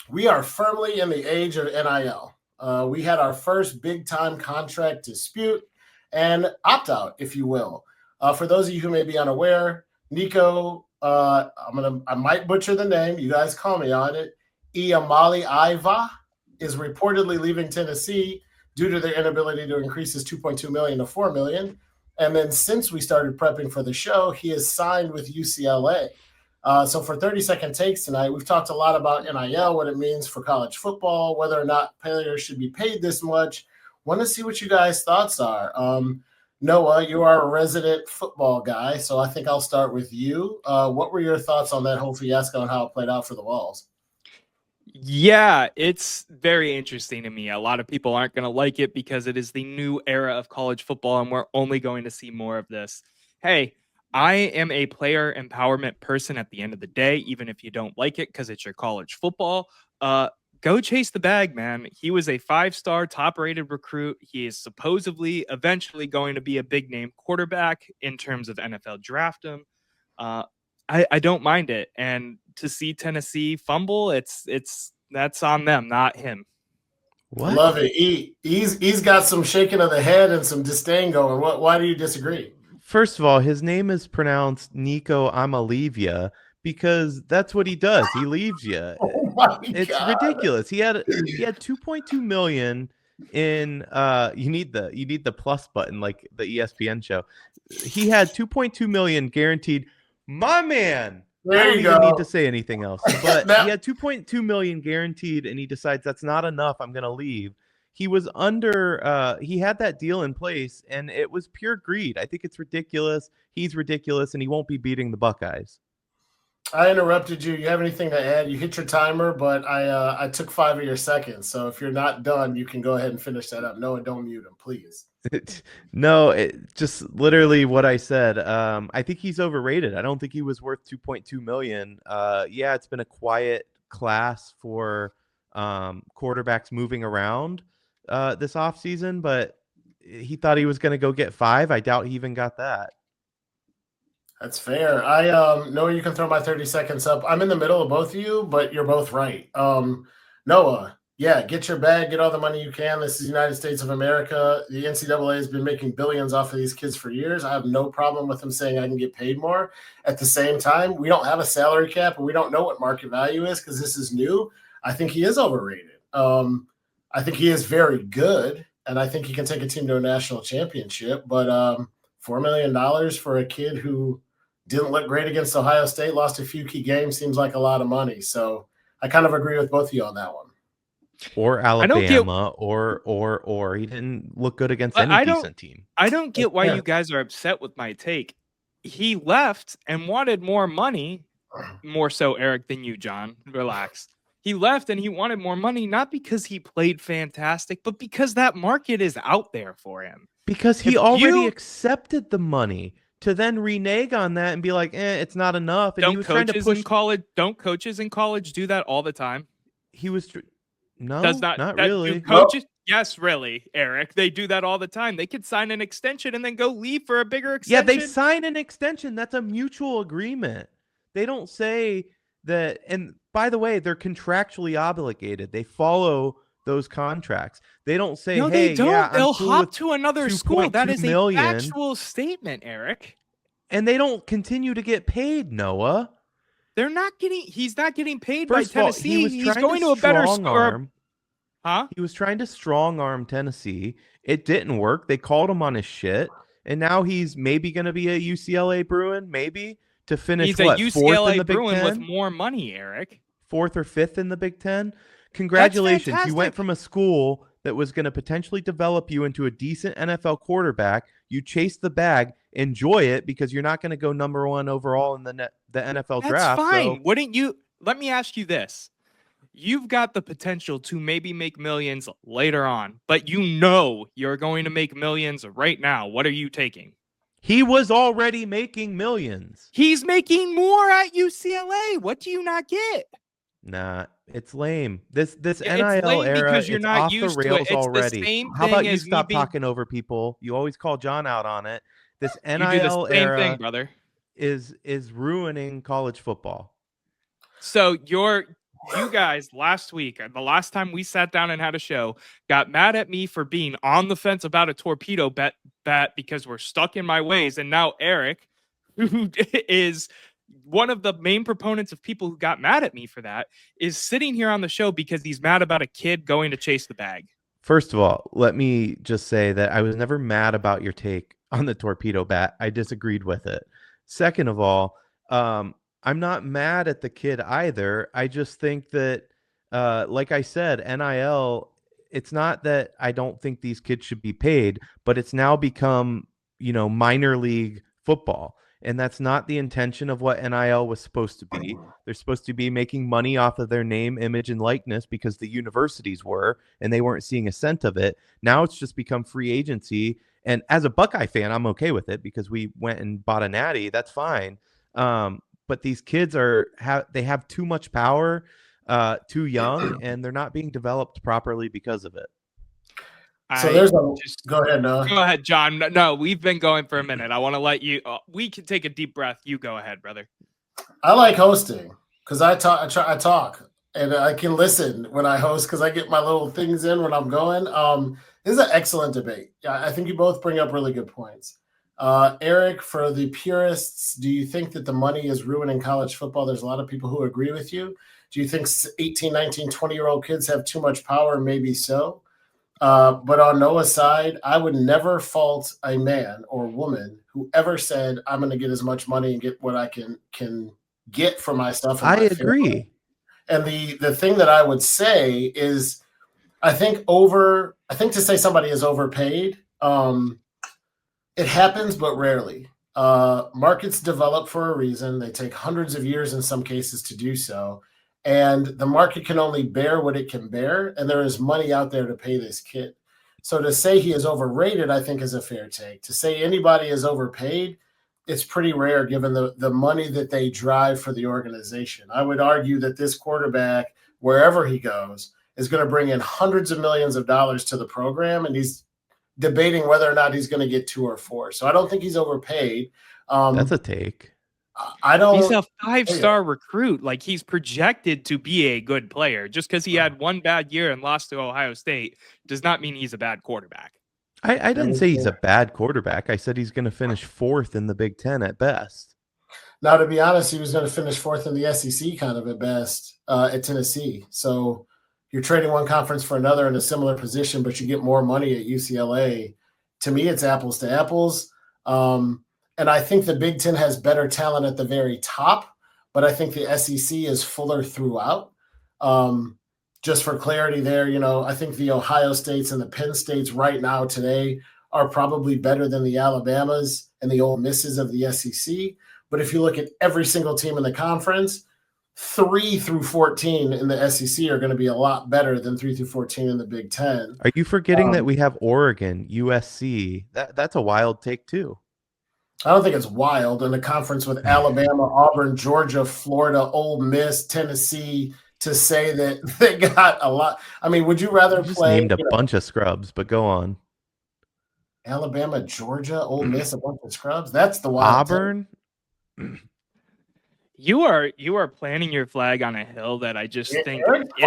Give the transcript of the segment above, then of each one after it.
We are firmly in the age of NIL. We had our first big time contract dispute and opt out, if you will. For those of you who may be unaware, Nico, I might butcher the name. You guys call me on it. Iamaleava is reportedly leaving Tennessee due to their inability to increase his 2.2 million to 4 million. And then since we started prepping for the show, he has signed with UCLA. So for 30-second takes tonight, we've talked a lot about NIL, what it means for college football, whether or not players should be paid this much. Want to see what you guys' thoughts are. Noah, you are a resident football guy, so I think I'll start with you. What were your thoughts on that whole fiasco and how it played out for the Vols? Yeah, it's very interesting to me. A lot of people aren't going to like it because it is the new era of college football, and we're only going to see more of this. Hey, I am a player empowerment person at the end of the day, even if you don't like it because it's your college football. Go chase the bag, man. He was a 5-star, top-rated recruit. He is supposedly eventually going to be a big-name quarterback in terms of NFL draft him. Uh, I don't mind it. And to see Tennessee fumble, it's that's on them, not him. I What? love it. He's got some shaking of the head and some disdain going. Why do you disagree? First of all, his name is pronounced Nico Iamaleava because that's what he does. He leaves you. Oh my It's God. ridiculous. He had 2.2 million in you need the plus button like the ESPN show. He had 2.2 million guaranteed. My man. There I don't you even go. need to say anything else. But That- he had 2.2 million guaranteed and he decides that's not enough. I'm going to leave. He was under he had that deal in place and it was pure greed. I think it's ridiculous. He's ridiculous and he won't be beating the Buckeyes. I interrupted you. You have anything to add? You hit your timer, but I took 5 of your seconds. So if you're not done, you can go ahead and finish that up. Noah, don't mute him, please. No, just literally what I said. I think he's overrated. I don't think he was worth 2.2 million. Yeah, it's been a quiet class for quarterbacks moving around this offseason, but he thought he was going to go get 5. I doubt he even got that. That's fair. I Noah, you can throw my 30 seconds up. I'm in the middle of both of you, but you're both right. Noah, yeah, get your bag, get all the money you can. This is the United States of America. The NCAA has been making billions off of these kids for years. I have no problem with them saying I can get paid more. At the same time, we don't have a salary cap and we don't know what market value is because this is new. I think he is overrated. I think he is very good, and I think he can take a team to a national championship. But $4 million for a kid who didn't look great against Ohio State, lost a few key games, seems like a lot of money. So I kind of agree with both of you on that one. Or Alabama, or he didn't look good against any decent team. I don't get why you guys are upset with my take. He left and wanted more money, more so Erik than you, John. Relax. He left and he wanted more money, not because he played fantastic, but because that market is out there for him. Because he already accepted the money. To then renege on that and be like, it's not enough. And he was trying to push. Don't coaches in college do that all the time? He was not really. Coaches, yes, really, Erik. They do that all the time. They could sign an extension and then go leave for a bigger extension. Yeah, they sign an extension. That's a mutual agreement. They don't say that. And by the way, they're contractually obligated. They follow those contracts. They don't say, no, hey, they don't. yeah, They'll cool hop to another school. That is a factual statement, Erik. And they don't continue to get paid, Noah. They're not getting. He's not getting paid First by Tennessee. He's going to a better school. Huh? He was trying to strong arm Tennessee. It didn't work. They called him on his shit, and now he's maybe going to be a UCLA Bruin, maybe to finish. He's a UCLA Bruin with more money, Erik. 4th or 5th in the Big Ten. Congratulations. You went from a school that was going to potentially develop you into a decent NFL quarterback. You chased the bag. Enjoy it because you're not going to go number 1 overall in the NFL draft. That's fine. So. Wouldn't you? Let me ask you this. You've got the potential to maybe make millions later on, but you know you're going to make millions right now. What are you taking? He was already making millions. He's making more at UCLA. What do you not get? Nah, it's lame. This NIL lame era, because you're it's not off used the to rails it. It's already. the same How about thing you as stop talking over people? You always call John out on it. This NIL you do the same era thing, brother. is ruining college football. So you're you guys last week, the last time we sat down and had a show, got mad at me for being on the fence about a torpedo bet because we're stuck in my ways. And now Erik, who is one of the main proponents of people who got mad at me for that, is sitting here on the show because he's mad about a kid going to chase the bag. First of all, let me just say that I was never mad about your take on the torpedo bat. I disagreed with it. Second of all, I'm not mad at the kid either. I just think that, like I said, NIL, it's not that I don't think these kids should be paid, but it's now become, minor league football. And that's not the intention of what NIL was supposed to be. They're supposed to be making money off of their name, image, and likeness because the universities were, and they weren't seeing a cent of it. Now it's just become free agency. And as a Buckeye fan, I'm okay with it because we went and bought a natty. That's fine. But these kids they have too much power, too young, and they're not being developed properly because of it. So go ahead, Noah. Go ahead, John. No, we've been going for a minute. I want to let you. We can take a deep breath. You go ahead, brother. I like hosting because I talk, and I can listen when I host because I get my little things in when I'm going. This is an excellent debate. I think you both bring up really good points. Erik, for the purists, do you think that the money is ruining college football? There's a lot of people who agree with you. Do you think 18, 19, 20-year-old kids have too much power? Maybe so. But on Noah's side, I would never fault a man or woman who ever said, I'm going to get as much money and get what I can get for my stuff. I agree. And the thing that I would say is, I think to say somebody is overpaid, it happens, but rarely. Markets develop for a reason. They take hundreds of years in some cases to do so. And the market can only bear what it can bear. And there is money out there to pay this kid. So to say he is overrated, I think is a fair take. To say anybody is overpaid, it's pretty rare given the money that they drive for the organization. I would argue that this quarterback, wherever he goes, is going to bring in hundreds of millions of dollars to the program. And he's debating whether or not he's going to get 2 or 4. So I don't think he's overpaid. That's a take. He's a 5-star recruit. Like, he's projected to be a good player. Just because he had one bad year and lost to Ohio State does not mean he's a bad quarterback. I didn't say he's a bad quarterback. I said he's going to finish 4th in the Big Ten at best. Now, to be honest, he was going to finish 4th in the SEC kind of at best at Tennessee. So you're trading one conference for another in a similar position, but you get more money at UCLA. To me, it's apples to apples. And I think the Big Ten has better talent at the very top, but I think the SEC is fuller throughout. Just for clarity there, I think the Ohio States and the Penn States right now today are probably better than the Alabamas and the Ole Misses of the SEC. But if you look at every single team in the conference, 3 through 14 in the SEC are going to be a lot better than 3 through 14 in the Big Ten. Are you forgetting that we have Oregon, USC? That's a wild take too. I don't think it's wild in a conference with Alabama, Auburn, Georgia, Florida, Ole Miss, Tennessee to say that they got a lot. I mean, would you rather play? Named a bunch of scrubs, but go on. Alabama, Georgia, Ole Miss, a bunch of scrubs. That's the wild. Auburn. You are planting your flag on a hill that I just think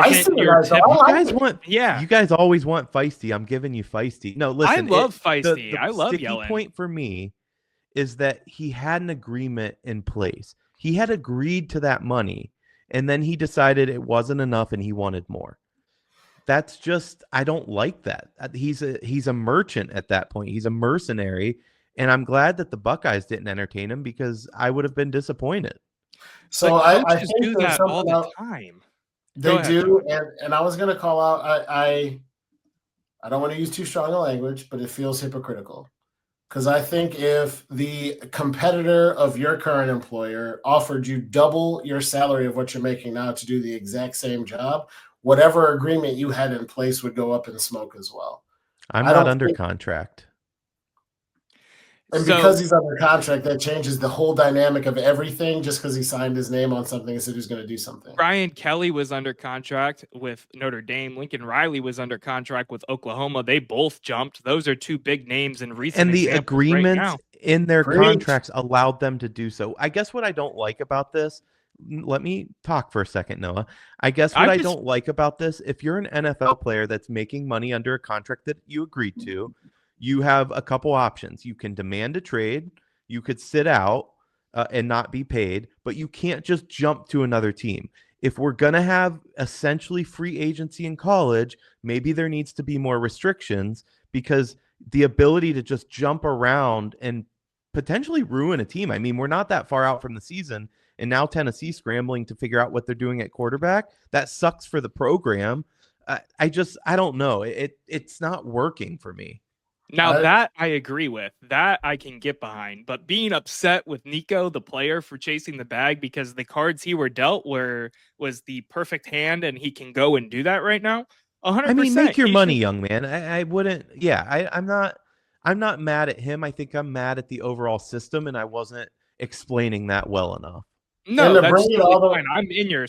isn't your You guys always want feisty. I'm giving you feisty. No, listen. I love feisty. The I love sticky yelling. Point for me is that he had an agreement in place. He had agreed to that money, and then he decided it wasn't enough and he wanted more. That's just, I don't like that. He's a merchant at that point. He's a mercenary, and I'm glad that the Buckeyes didn't entertain him because I would have been disappointed. So I think do that all the time. They do, and I was going to call out. I don't want to use too strong a language, but it feels hypocritical. Because I think if the competitor of your current employer offered you double your salary of what you're making now to do the exact same job, whatever agreement you had in place would go up in smoke as well. I'm not under contract. And because he's under contract, that changes the whole dynamic of everything just because he signed his name on something and said he was going to do something. Brian Kelly was under contract with Notre Dame. Lincoln Riley was under contract with Oklahoma. They both jumped. Those are two big names in recent And the agreements right in their contracts allowed them to do so. I guess what I don't like about this, let me talk for a second, Noah. I guess what I'm I just don't like about this, if you're an NFL player that's making money under a contract that you agreed to, you have a couple options. You can demand a trade, you could sit out and not be paid, but you can't just jump to another team. If we're going to have essentially free agency in college, maybe there needs to be more restrictions, because the ability to just jump around and potentially ruin a team. I mean, we're not that far out from the season, and now Tennessee scrambling to figure out what they're doing at quarterback. That sucks for the program. I don't know. It's not working for me. Now that I agree with, that I can get behind, but being upset with Nico, the player, for chasing the bag because the cards he were dealt was the perfect hand and he can go and do that right now. I mean, 100%. make your He money, should. young man. I wouldn't. Yeah, I'm not mad at him. I think I'm mad at the overall system, and I wasn't explaining that well enough. And No, to that's bring it totally all fine.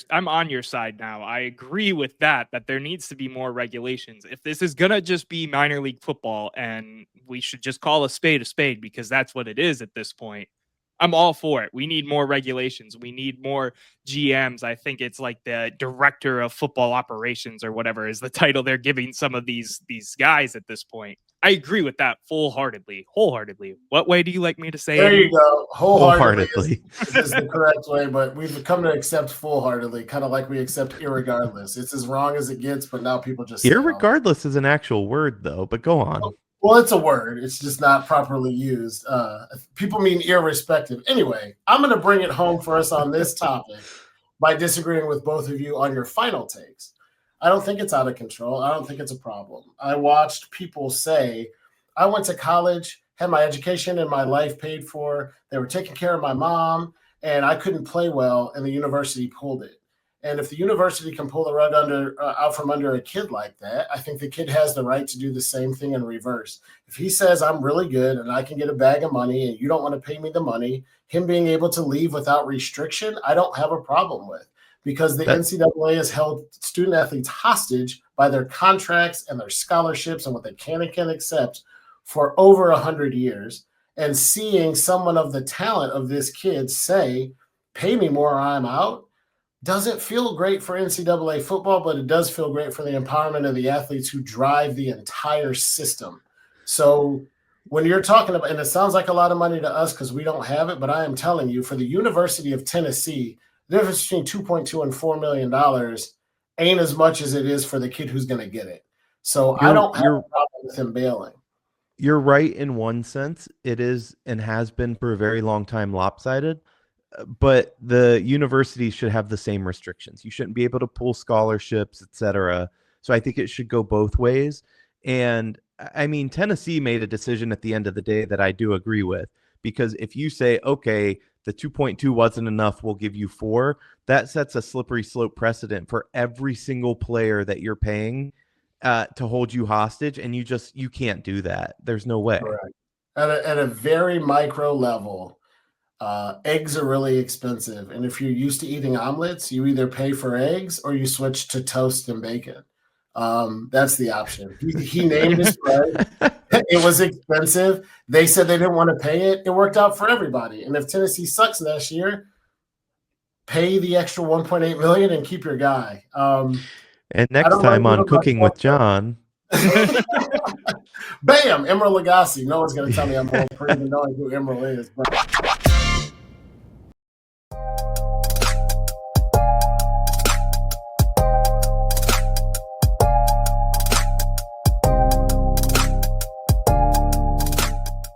I'm on your side now. I agree with that there needs to be more regulations. If this is gonna just be minor league football and we should just call a spade because that's what it is at this point. I'm all for it. We need more regulations. We need more GMs. I think it's like the director of football operations or whatever is the title they're giving some of these guys at this point. I agree with that wholeheartedly. What way do you like me to say There it? you go. Wholeheartedly is the correct way, but we've come to accept full-heartedly, kind of like we accept irregardless. It's as wrong as it gets, but now people just say, Irregardless is an actual word, though. But go on. well, it's a word. It's just not properly used. People mean irrespective. Anyway, I'm going to bring it home for us on this topic by disagreeing with both of you on your final takes. I don't think it's out of control. I don't think it's a problem. I watched people say, I went to college, had my education and my life paid for. They were taking care of my mom, and I couldn't play well, and the university pulled it. And if the university can pull the rug out from under a kid like that, I think the kid has the right to do the same thing in reverse. If he says, I'm really good and I can get a bag of money and you don't want to pay me the money, him being able to leave without restriction, I don't have a problem with, because the NCAA has held student athletes hostage by their contracts and their scholarships and what they can and can't accept for over 100 years. And seeing someone of the talent of this kid say, pay me more or I'm out, doesn't feel great for NCAA football, but it does feel great for the empowerment of the athletes who drive the entire system. So when you're talking about, and it sounds like a lot of money to us because we don't have it, but I am telling you, for the University of Tennessee, the difference between $2.2 and $4 million ain't as much as it is for the kid who's going to get it. So I don't have a problem with him bailing. You're right in one sense. It is and has been for a very long time lopsided. But the universities should have the same restrictions. You shouldn't be able to pull scholarships, etc. So I think it should go both ways. And I mean, Tennessee made a decision at the end of the day that I do agree with, because if you say, okay, the 2.2 wasn't enough, we'll give you 4, that sets a slippery slope precedent for every single player that you're paying to hold you hostage. And you can't do that. There's no way. Correct. At a very micro level, eggs are really expensive. And if you're used to eating omelets, you either pay for eggs or you switch to toast and bacon. That's the option. He named his price. It was expensive. They said they didn't want to pay it. It worked out for everybody. And if Tennessee sucks next year, pay the extra $1.8 million and keep your guy. And next time on Cooking with John. Bam! Emeril Lagasse. No one's going to tell me I'm old for even knowing who Emeril is. But